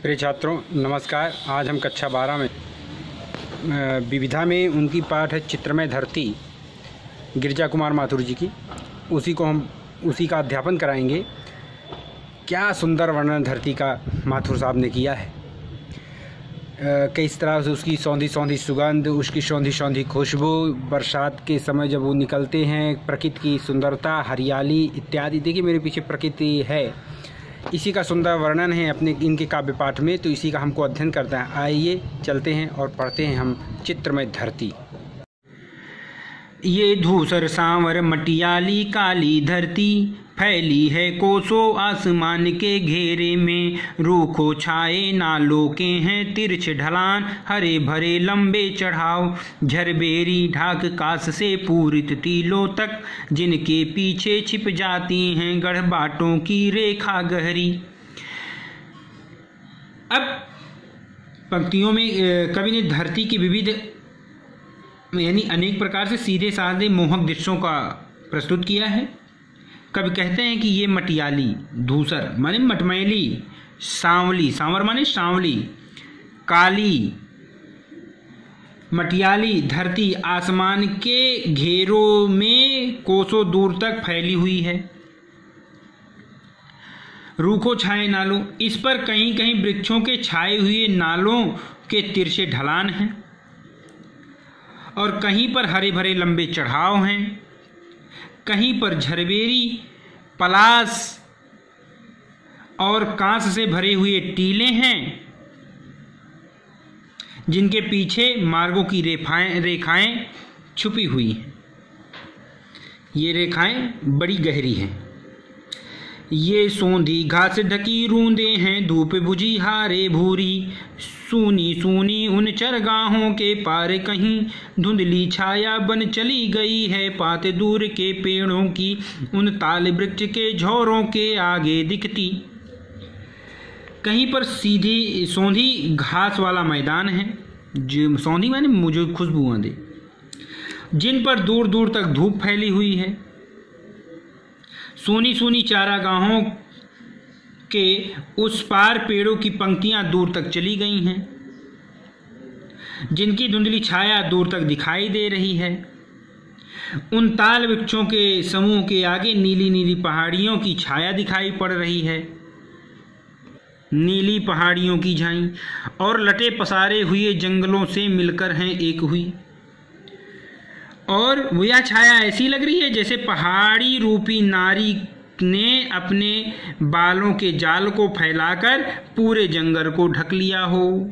प्रिय छात्रों नमस्कार। आज हम कक्षा 12 में विविधा में उनकी पाठ है चित्रमय धरती, गिरिजा कुमार माथुर जी की। उसी का अध्यापन कराएंगे। क्या सुंदर वर्णन धरती का माथुर साहब ने किया है। किस तरह से उसकी सौंधी सौंधी सुगंध, उसकी सौंधी सौंधी खुशबू, बरसात के समय जब वो निकलते हैं, प्रकृति की सुंदरता, हरियाली इत्यादि। देखिए मेरे पीछे प्रकृति है, इसी का सुंदर वर्णन है अपने इनके काव्य पाठ में, तो इसी का हमको अध्ययन करता है। आइए चलते हैं और पढ़ते हैं हम चित्रमय धरती। ये धूसर सांवर मटियाली काली धरती फैली है कोसों आसमान के घेरे में। रूखो छाए नालों के हैं तिरछ ढलान, हरे भरे लंबे चढ़ाव, झरबेरी ढाक कास से पूरित टीलों तक, जिनके पीछे छिप जाती हैं गढ़ बाटों की रेखा गहरी। अब पंक्तियों में कवि ने धरती की विविध यानी अनेक प्रकार से सीधे साधे मोहक दृश्यों का प्रस्तुत किया है। कवि कहते हैं कि ये मटियाली, धूसर माने मटमैली, सांवली, सांवर माने सांवली, काली मटियाली धरती आसमान के घेरों में कोसों दूर तक फैली हुई है। रूखो छाए नालों, इस पर कहीं कहीं वृक्षों के छाए हुए नालों के तिरछे ढलान हैं और कहीं पर हरे भरे लंबे चढ़ाव हैं। कहीं पर झरबेरी, पलास और कांस से भरे हुए टीले हैं, जिनके पीछे मार्गों की रेखाएं छुपी हुई हैं। ये रेखाएं बड़ी गहरी हैं। ये सौंधी घास ढकी रूंदे हैं, धूप बुझी हारे भूरी, सूनी सूनी उन चरगाहों के पार कहीं, धुंधली छाया बन चली गई है पाते दूर के पेड़ों की, उन ताल वृक्ष के झोरों के आगे दिखती। कहीं पर सीधी सौंधी घास वाला मैदान है, जो सौंधी माने मुझे खुशबुआं दे, जिन पर दूर दूर तक धूप फैली हुई है। सूनी सूनी चारागाहों के उस पार पेड़ों की पंक्तियां दूर तक चली गई हैं, जिनकी धुंधली छाया दूर तक दिखाई दे रही है। उन ताल वृक्षों के समूह के आगे नीली नीली पहाड़ियों की छाया दिखाई पड़ रही है। नीली पहाड़ियों की झाई और लटे पसारे हुए जंगलों से मिलकर हैं एक हुई, और वह छाया ऐसी लग रही है जैसे पहाड़ी रूपी नारी ने अपने बालों के जाल को फैलाकर पूरे जंगल को ढक लिया हो।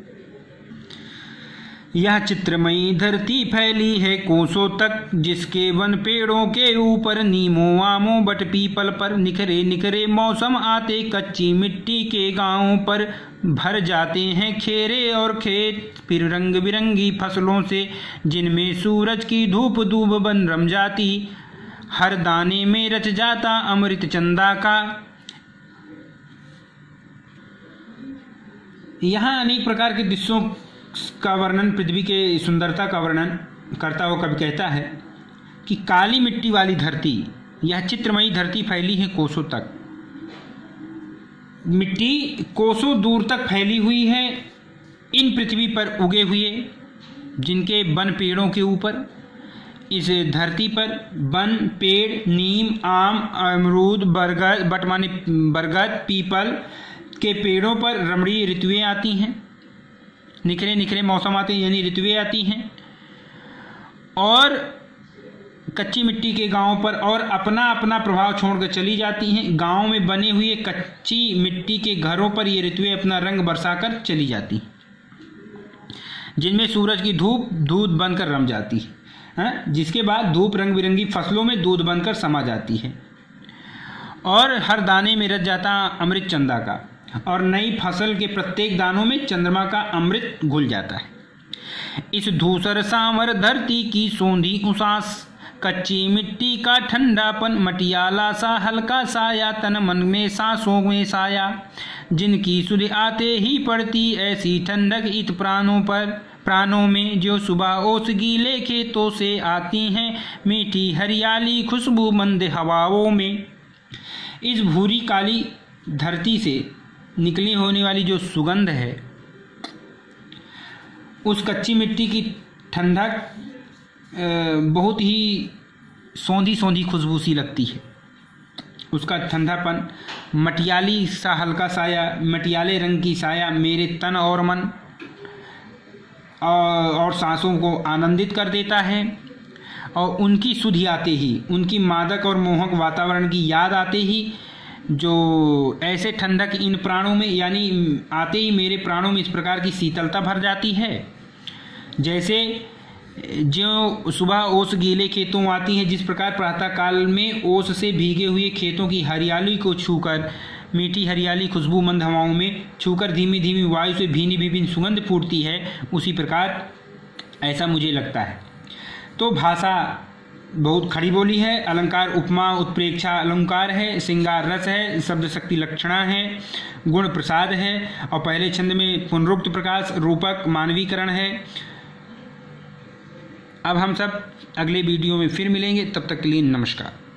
यह चित्रमयी धरती फैली है कोसों तक, जिसके वन पेड़ों के ऊपर नीमों आमों बट पीपल पर निखरे निखरे मौसम आते कच्ची मिट्टी के गांवों पर भर जाते हैं खेरे और खेत फिर रंग बिरंगी फसलों से, जिनमें सूरज की धूप धूप बन रम जाती, हर दाने में रच जाता अमृत चंदा का। यहाँ अनेक प्रकार के दृश्यों का वर्णन, पृथ्वी के सुंदरता का वर्णन करता हुआ कवि कहता है कि काली मिट्टी वाली धरती, यह चित्रमयी धरती फैली है कोसों तक। मिट्टी कोसों दूर तक फैली हुई है इन पृथ्वी पर उगे हुए जिनके वन पेड़ों के ऊपर। इस धरती पर वन पेड़, नीम, आम, अमरूद, बरगद, बटमानी बरगद, पीपल के पेड़ों पर रमणीय ऋतुएं आती हैं, निखरे निखरे मौसम आते हैं यानी ऋतुएं आती हैं, और कच्ची मिट्टी के गांवों पर और अपना अपना प्रभाव छोड़कर चली जाती हैं। गांव में बने हुए कच्ची मिट्टी के घरों पर ये ऋतुएं अपना रंग बरसाकर चली जाती हैं, जिनमें सूरज की धूप दूध बनकर रम जाती है, जिसके बाद धूप रंग बिरंगी फसलों में दूध बनकर समा जाती है, और हर दाने में रच जाता अमृत चंदा का, और नई फसल के प्रत्येक दानों में चंद्रमा का अमृत घुल जाता है। इस धूसर सांवर धरती की सौंधी उसास, कच्ची मिट्टी का ठंडापन, मटियाला सा हल्का साया, तन मन में सांसों में साया, जिनकी सुध आते ही पड़ती ऐसी ठंडक इत प्राणों में, जो सुबह ओस गीले खेतों से आती हैं, मीठी हरियाली खुशबू मंद हवाओं में। इस भूरी काली धरती से निकली होने वाली जो सुगंध है, उस कच्ची मिट्टी की ठंडक बहुत ही सौंधी सौंधी खुशबू सी लगती है। उसका ठंडापन, मटियाली सा हल्का साया, मटियाले रंग की साया मेरे तन और मन और सांसों को आनंदित कर देता है। और उनकी सुधि आते ही, उनकी मादक और मोहक वातावरण की याद आते ही जो ऐसे ठंडक इन प्राणों में, यानी आते ही मेरे प्राणों में इस प्रकार की शीतलता भर जाती है, जैसे जो सुबह ओस गीले खेतों आती हैं, जिस प्रकार प्रातः काल में ओस से भीगे हुए खेतों की हरियाली को छूकर, मीठी हरियाली खुशबू मंद हवाओं में छूकर धीमी धीमी वायु से भीनी विभिन्न सुगंध फूटती है, उसी प्रकार ऐसा मुझे लगता है। तो भाषा बहुत खड़ी बोली है, अलंकार उपमा उत्प्रेक्षा अलंकार है, श्रृंगार रस है, शब्द शक्ति लक्षणा है, गुण प्रसाद है, और पहले छंद में पुनरुक्त प्रकाश रूपक मानवीकरण है। अब हम सब अगले वीडियो में फिर मिलेंगे, तब तक के लिए नमस्कार।